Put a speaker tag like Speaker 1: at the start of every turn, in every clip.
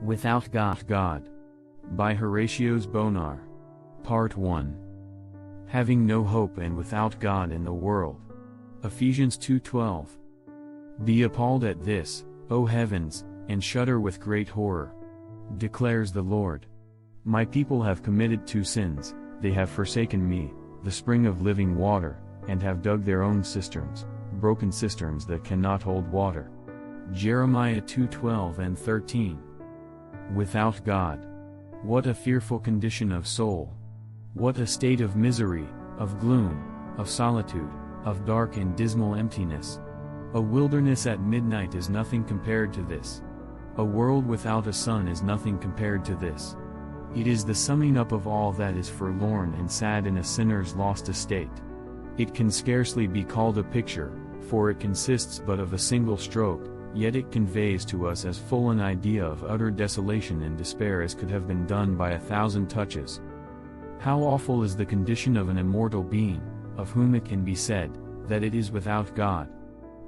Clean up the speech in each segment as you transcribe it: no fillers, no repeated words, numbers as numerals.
Speaker 1: Without God. By Horatius Bonar. Part 1. Having no hope and without God in the world. Ephesians 2:12. Be appalled at this, O heavens, and shudder with great horror. Declares the Lord. My people have committed two sins, they have forsaken me, the spring of living water, and have dug their own cisterns, broken cisterns that cannot hold water. Jeremiah 2:12 and 13. Without God. What a fearful condition of soul! What a state of misery, of gloom, of solitude, of dark and dismal emptiness! A wilderness at midnight is nothing compared to this. A world without a sun is nothing compared to this. It is the summing up of all that is forlorn and sad in a sinner's lost estate. It can scarcely be called a picture, for it consists but of a single stroke, yet it conveys to us as full an idea of utter desolation and despair as could have been done by 1,000 touches. How awful is the condition of an immortal being, of whom it can be said, that it is without God.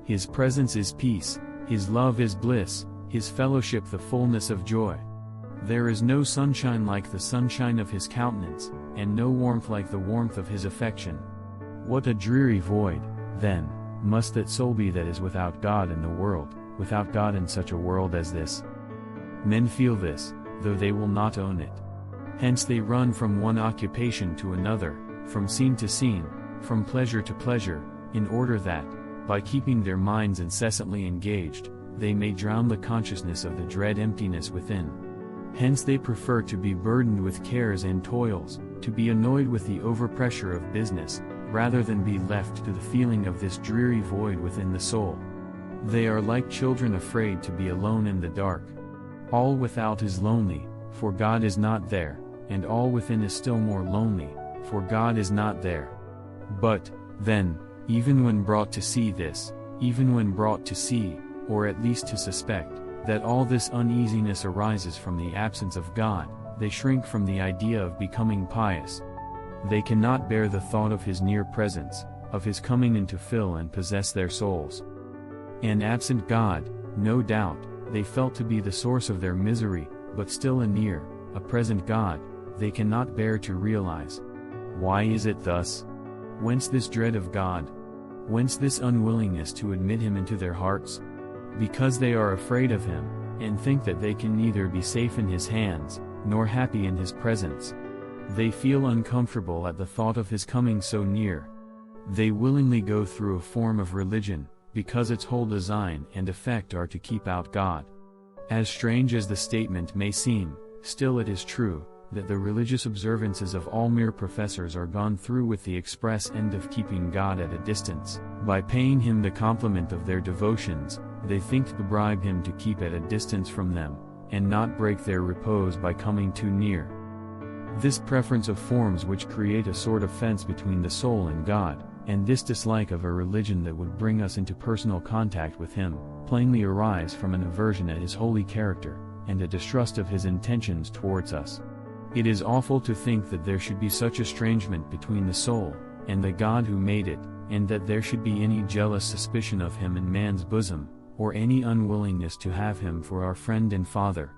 Speaker 1: His presence is peace, His love is bliss, His fellowship the fullness of joy. There is no sunshine like the sunshine of His countenance, and no warmth like the warmth of His affection. What a dreary void, then, must that soul be that is without God in the world, without God in such a world as this. Men feel this, though they will not own it. Hence they run from one occupation to another, from scene to scene, from pleasure to pleasure, in order that, by keeping their minds incessantly engaged, they may drown the consciousness of the dread emptiness within. Hence they prefer to be burdened with cares and toils, to be annoyed with the overpressure of business, rather than be left to the feeling of this dreary void within the soul. They are like children afraid to be alone in the dark. All without is lonely, for God is not there, and all within is still more lonely, for God is not there. But, then, even when brought to see this, even when brought to see, or at least to suspect, that all this uneasiness arises from the absence of God, they shrink from the idea of becoming pious. They cannot bear the thought of His near presence, of His coming in to fill and possess their souls. An absent God, no doubt, they felt to be the source of their misery, but still a near, a present God, they cannot bear to realize. Why is it thus? Whence this dread of God? Whence this unwillingness to admit Him into their hearts? Because they are afraid of Him, and think that they can neither be safe in His hands, nor happy in His presence. They feel uncomfortable at the thought of His coming so near. They willingly go through a form of religion, because its whole design and effect are to keep out God. As strange as the statement may seem, still it is true, that the religious observances of all mere professors are gone through with the express end of keeping God at a distance. By paying Him the compliment of their devotions, they think to bribe Him to keep at a distance from them, and not break their repose by coming too near. This preference of forms which create a sort of fence between the soul and God, and this dislike of a religion that would bring us into personal contact with Him, plainly arise from an aversion at His holy character, and a distrust of His intentions towards us. It is awful to think that there should be such estrangement between the soul, and the God who made it, and that there should be any jealous suspicion of Him in man's bosom, or any unwillingness to have Him for our friend and Father.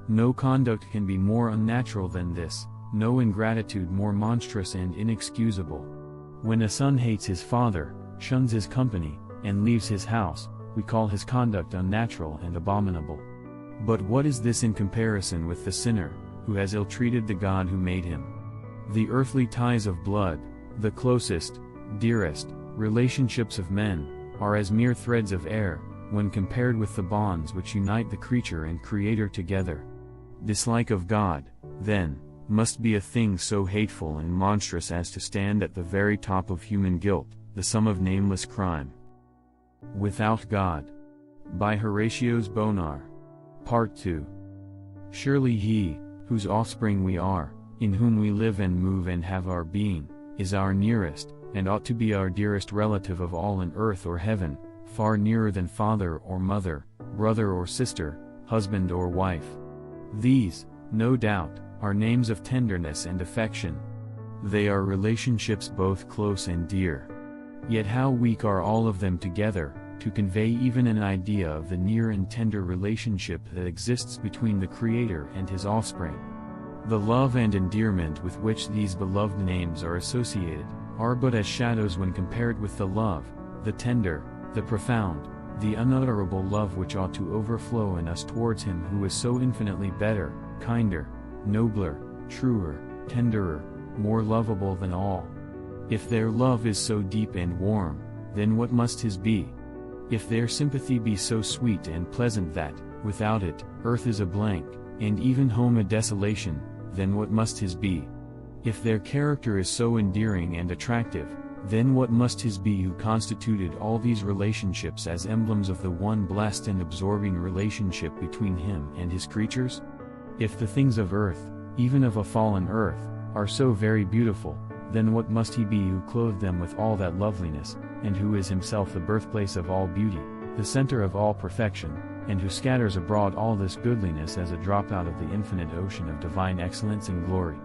Speaker 1: No conduct can be more unnatural than this, no ingratitude more monstrous and inexcusable. When a son hates his father, shuns his company, and leaves his house, we call his conduct unnatural and abominable. But what is this in comparison with the sinner, who has ill-treated the God who made him? The earthly ties of blood, the closest, dearest, relationships of men, are as mere threads of air, when compared with the bonds which unite the creature and Creator together. Dislike of God, then, must be a thing so hateful and monstrous as to stand at the very top of human guilt, the sum of nameless crime. Without God. By Horatius Bonar. Part 2. Surely He, whose offspring we are, in whom we live and move and have our being, is our nearest, and ought to be our dearest relative of all in earth or heaven, far nearer than father or mother, brother or sister, husband or wife. These, no doubt, are names of tenderness and affection. They are relationships both close and dear. Yet how weak are all of them together, to convey even an idea of the near and tender relationship that exists between the Creator and His offspring. The love and endearment with which these beloved names are associated, are but as shadows when compared with the love, the tender, the profound, the unutterable love which ought to overflow in us towards Him who is so infinitely better, kinder, nobler, truer, tenderer, more lovable than all. If their love is so deep and warm, then what must His be? If their sympathy be so sweet and pleasant that, without it, earth is a blank, and even home a desolation, then what must His be? If their character is so endearing and attractive, then what must His be who constituted all these relationships as emblems of the one blessed and absorbing relationship between Him and His creatures? If the things of earth, even of a fallen earth, are so very beautiful, then what must He be who clothed them with all that loveliness, and who is Himself the birthplace of all beauty, the center of all perfection, and who scatters abroad all this goodliness as a drop out of the infinite ocean of divine excellence and glory?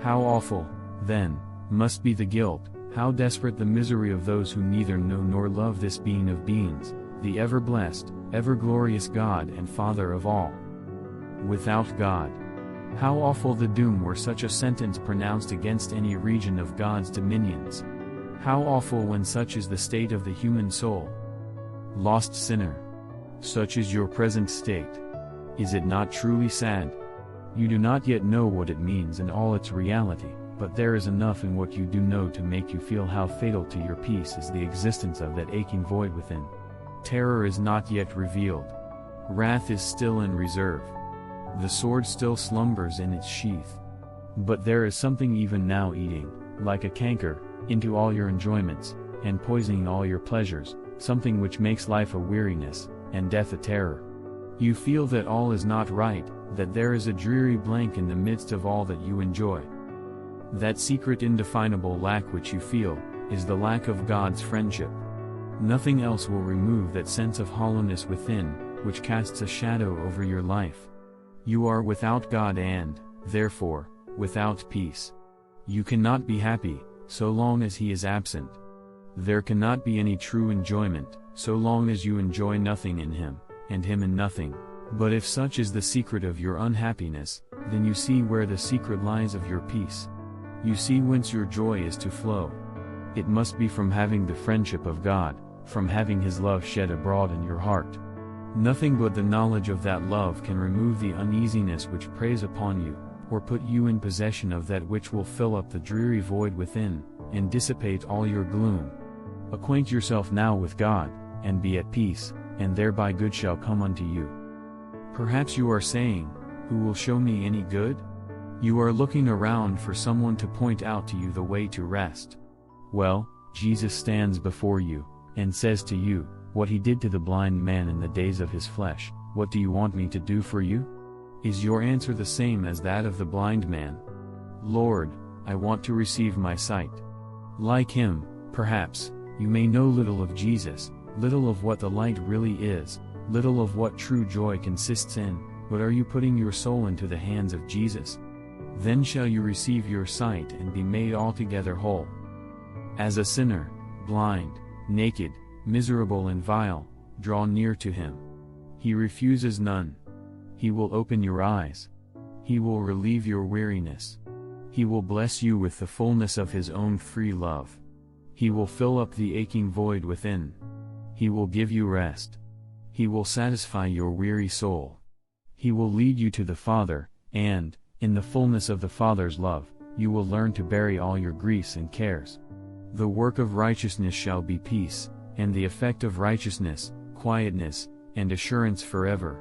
Speaker 1: How awful, then, must be the guilt, how desperate the misery of those who neither know nor love this Being of beings, the ever-blessed, ever-glorious God and Father of all. Without God. How awful the doom were such a sentence pronounced against any region of God's dominions. How awful when such is the state of the human soul. Lost sinner. Such is your present state. Is it not truly sad? You do not yet know what it means in all its reality, but there is enough in what you do know to make you feel how fatal to your peace is the existence of that aching void within. Terror is not yet revealed. Wrath is still in reserve. The sword still slumbers in its sheath. But there is something even now eating, like a canker, into all your enjoyments, and poisoning all your pleasures, something which makes life a weariness, and death a terror. You feel that all is not right, that there is a dreary blank in the midst of all that you enjoy. That secret indefinable lack which you feel, is the lack of God's friendship. Nothing else will remove that sense of hollowness within, which casts a shadow over your life. You are without God and, therefore, without peace. You cannot be happy, so long as He is absent. There cannot be any true enjoyment, so long as you enjoy nothing in Him, and Him in nothing. But if such is the secret of your unhappiness, then you see where the secret lies of your peace. You see whence your joy is to flow. It must be from having the friendship of God, from having His love shed abroad in your heart. Nothing but the knowledge of that love can remove the uneasiness which preys upon you, or put you in possession of that which will fill up the dreary void within, and dissipate all your gloom. Acquaint yourself now with God, and be at peace, and thereby good shall come unto you. Perhaps you are saying, who will show me any good? You are looking around for someone to point out to you the way to rest. Well, Jesus stands before you, and says to you, what He did to the blind man in the days of his flesh, what do you want me to do for you? Is your answer the same as that of the blind man? Lord, I want to receive my sight. Like him, perhaps, you may know little of Jesus, little of what the light really is, little of what true joy consists in, but are you putting your soul into the hands of Jesus? Then shall you receive your sight and be made altogether whole. As a sinner, blind, naked, miserable and vile, draw near to Him. He refuses none. He will open your eyes. He will relieve your weariness. He will bless you with the fullness of His own free love. He will fill up the aching void within. He will give you rest. He will satisfy your weary soul. He will lead you to the Father, and, in the fullness of the Father's love, you will learn to bury all your griefs and cares. The work of righteousness shall be peace, and the effect of righteousness, quietness, and assurance forever.